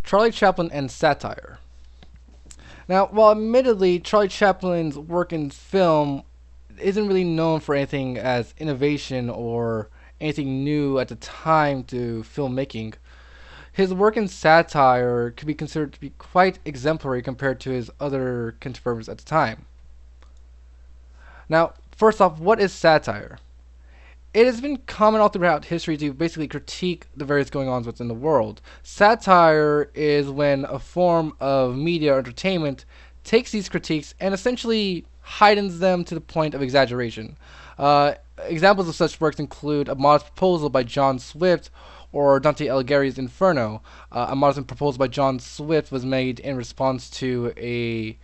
Charlie Chaplin and satire. Now, while admittedly Charlie Chaplin's work in film isn't really known for anything as innovation or anything new at the time to filmmaking, his work in satire could be considered to be quite exemplary compared to his other contemporaries at the time. Now, first off, what is satire? It has been common all throughout history to basically critique the various going ons within the world. Satire is when a form of media or entertainment takes these critiques and essentially heightens them to the point of exaggeration. Examples of such works include A Modest Proposal by John Swift or Dante Alighieri's Inferno. A Modest Proposal by John Swift was made in response to a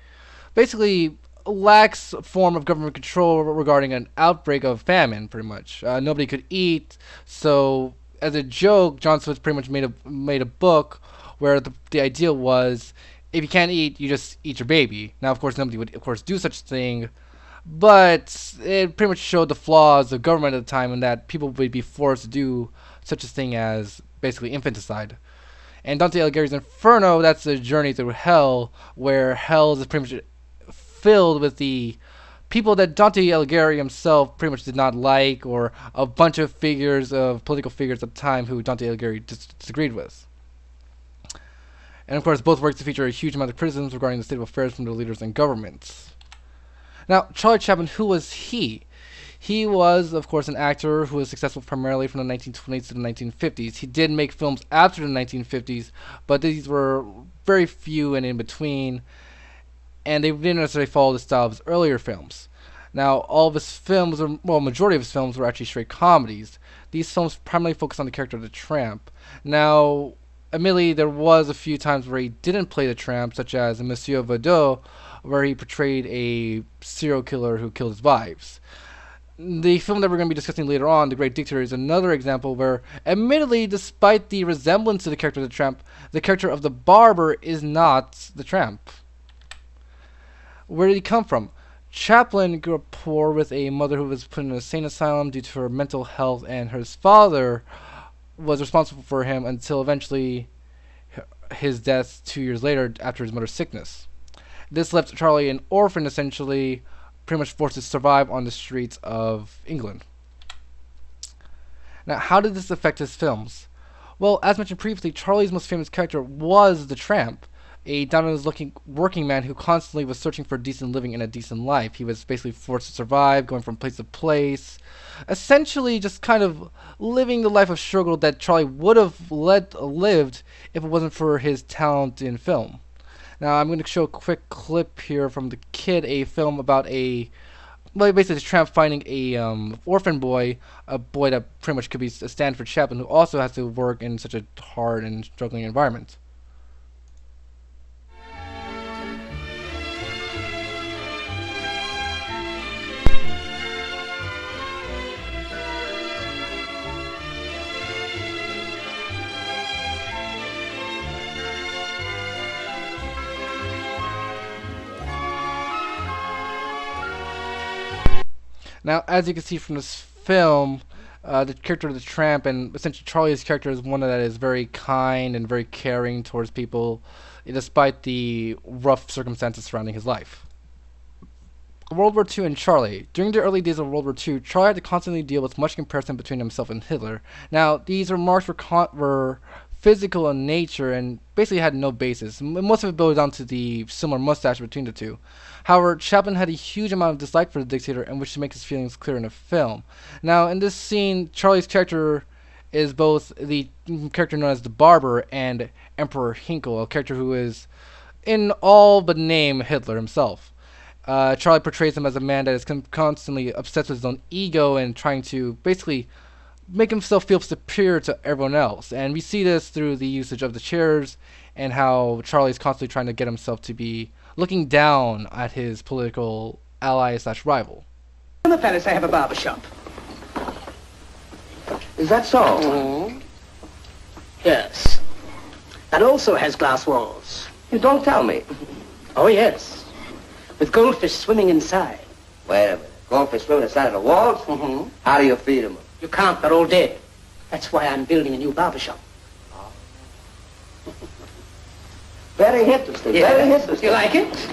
basically lax form of government control regarding an outbreak of famine. Pretty much, nobody could eat. So, as a joke, John Swift pretty much made a book where the idea was, if you can't eat, you just eat your baby. Now, of course, nobody would, of course, do such a thing, but it pretty much showed the flaws of government at the time, and that people would be forced to do such a thing as basically infanticide. And Dante Alighieri's Inferno, that's a journey through hell, where hell is pretty much filled with the people that Dante Alighieri himself pretty much did not like, or a bunch of political figures at the time who Dante Alighieri disagreed with. And of course, both works feature a huge amount of criticisms regarding the state of affairs from the leaders and governments. Now, Charlie Chaplin, who was he? He was, of course, an actor who was successful primarily from the 1920s to the 1950s. He did make films after the 1950s, but these were very few and in between, and they didn't necessarily follow the style of his earlier films. Now, all of his films, well, majority of his films were actually straight comedies. These films primarily focused on the character of the tramp. Now, admittedly, there was a few times where he didn't play the tramp, such as Monsieur Vadot, where he portrayed a serial killer who killed his wives. The film that we're going to be discussing later on, The Great Dictator, is another example where, admittedly, despite the resemblance to the character of the tramp, the character of the barber is not the tramp. Where did he come from? Chaplin grew up poor with a mother who was put in an insane asylum due to her mental health, and his father was responsible for him until eventually his death 2 years later after his mother's sickness. This left Charlie an orphan, essentially, pretty much forced to survive on the streets of England. Now, how did this affect his films? Well, as mentioned previously, Charlie's most famous character was the tramp, a down-on-his-looking working man who constantly was searching for decent living and a decent life. He was basically forced to survive, going from place to place, essentially just kind of living the life of struggle that Charlie would have lived if it wasn't for his talent in film. Now, I'm going to show a quick clip here from The Kid, a film about basically a tramp finding a orphan boy, a boy that pretty much could be a stand for Chaplin, who also has to work in such a hard and struggling environment. Now, as you can see from this film, the character of the tramp, and essentially Charlie's character, is one that is very kind and very caring towards people, despite the rough circumstances surrounding his life. World War II and Charlie. During the early days of World War II, Charlie had to constantly deal with much comparison between himself and Hitler. Now, these remarks were physical in nature and basically had no basis. Most of it boiled down to the similar mustache between the two. However, Chaplin had a huge amount of dislike for the dictator and wished to make his feelings clear in the film. Now, in this scene, Charlie's character is both the character known as the Barber and Emperor Hinkle, a character who is, in all but name, Hitler himself. Charlie portrays him as a man that is constantly obsessed with his own ego and trying to basically make himself feel superior to everyone else. And we see this through the usage of the chairs and how Charlie's constantly trying to get himself to be looking down at his political ally / rival. In the palace I have a barber shop. Is that so? Mm-hmm. Yes. That also has glass walls. You don't tell me. Oh, yes. With goldfish swimming inside. Wait a minute. Goldfish swimming inside of the walls? Mm-hmm. How do you feed them? You can't, they're all dead. That's why I'm building a new barber shop. Very interesting. Yeah. Very interesting. You like it?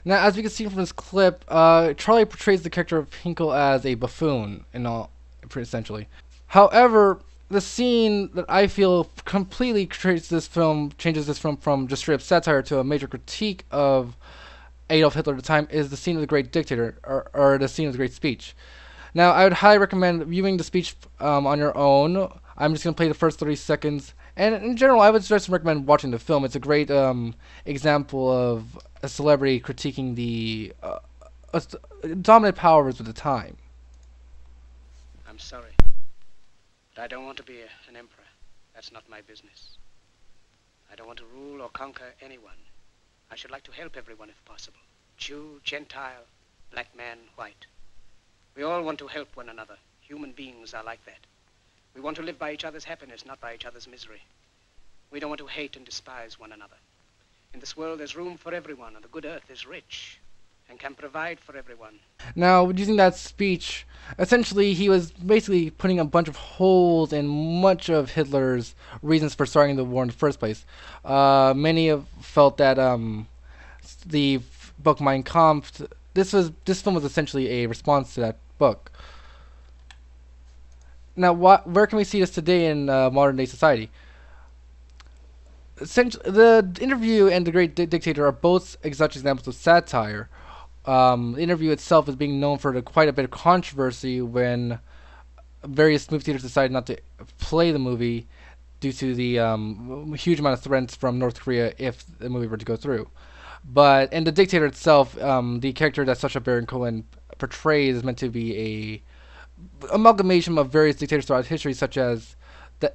Now, as we can see from this clip, Charlie portrays the character of Hinkle as a buffoon, in all, essentially. However, the scene that I feel completely changes this film from just straight up satire to a major critique of Adolf Hitler at the time is the scene of the Great Dictator, or the scene of the Great Speech. Now, I would highly recommend viewing the speech on your own. I'm just going to play the first 30 seconds. And in general, I would just recommend watching the film. It's a great example of a celebrity critiquing the dominant powers of the time. I'm sorry, but I don't want to be an emperor. That's not my business. I don't want to rule or conquer anyone. I should like to help everyone if possible. Jew, Gentile, black man, white. We all want to help one another. Human beings are like that. We want to live by each other's happiness, not by each other's misery. We don't want to hate and despise one another. In this world, there's room for everyone, and the good earth is rich and can provide for everyone. Now, using that speech, essentially he was basically putting a bunch of holes in much of Hitler's reasons for starting the war in the first place. Many have felt that the book Mein Kampf, this film was essentially a response to that book. Now, where can we see this today in modern day society? The interview and the Great Dictator are both such examples of satire. The interview itself is being known for quite a bit of controversy when various movie theaters decided not to play the movie due to the huge amount of threats from North Korea if the movie were to go through. And the Dictator itself, the character that Sacha Baron Cohen portrays is meant to be a amalgamation of various dictators throughout history, such as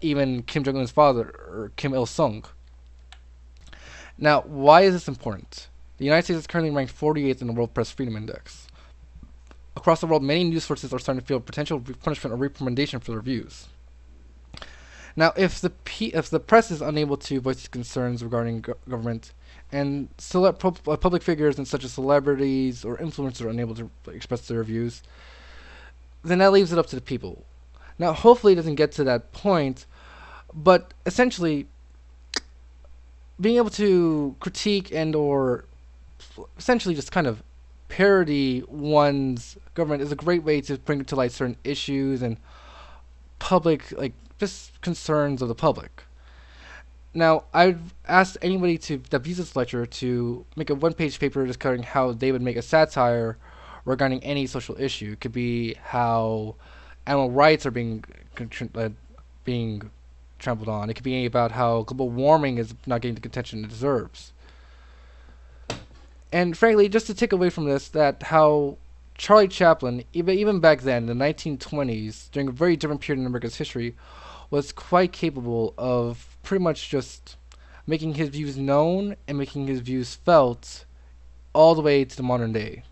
even Kim Jong-un's father, or Kim Il-sung. Now, why is this important? The United States is currently ranked 48th in the World Press Freedom Index. Across the world, many news sources are starting to feel potential punishment or reprimandation for their views. Now, if the press is unable to voice its concerns regarding government, and public figures such as celebrities or influencers are unable to express their views, then that leaves it up to the people. Now, hopefully it doesn't get to that point, but essentially, being able to critique and or essentially just kind of parody one's government is a great way to bring to light certain issues and public, just concerns of the public. Now, I've asked anybody that views this lecture to make a one-page paper discussing how they would make a satire regarding any social issue. It could be how animal rights are being trampled on. It could be about how global warming is not getting the attention it deserves. And frankly, just to take away from this, that how Charlie Chaplin, even back then, in the 1920s, during a very different period in America's history, was quite capable of pretty much just making his views known and making his views felt all the way to the modern day.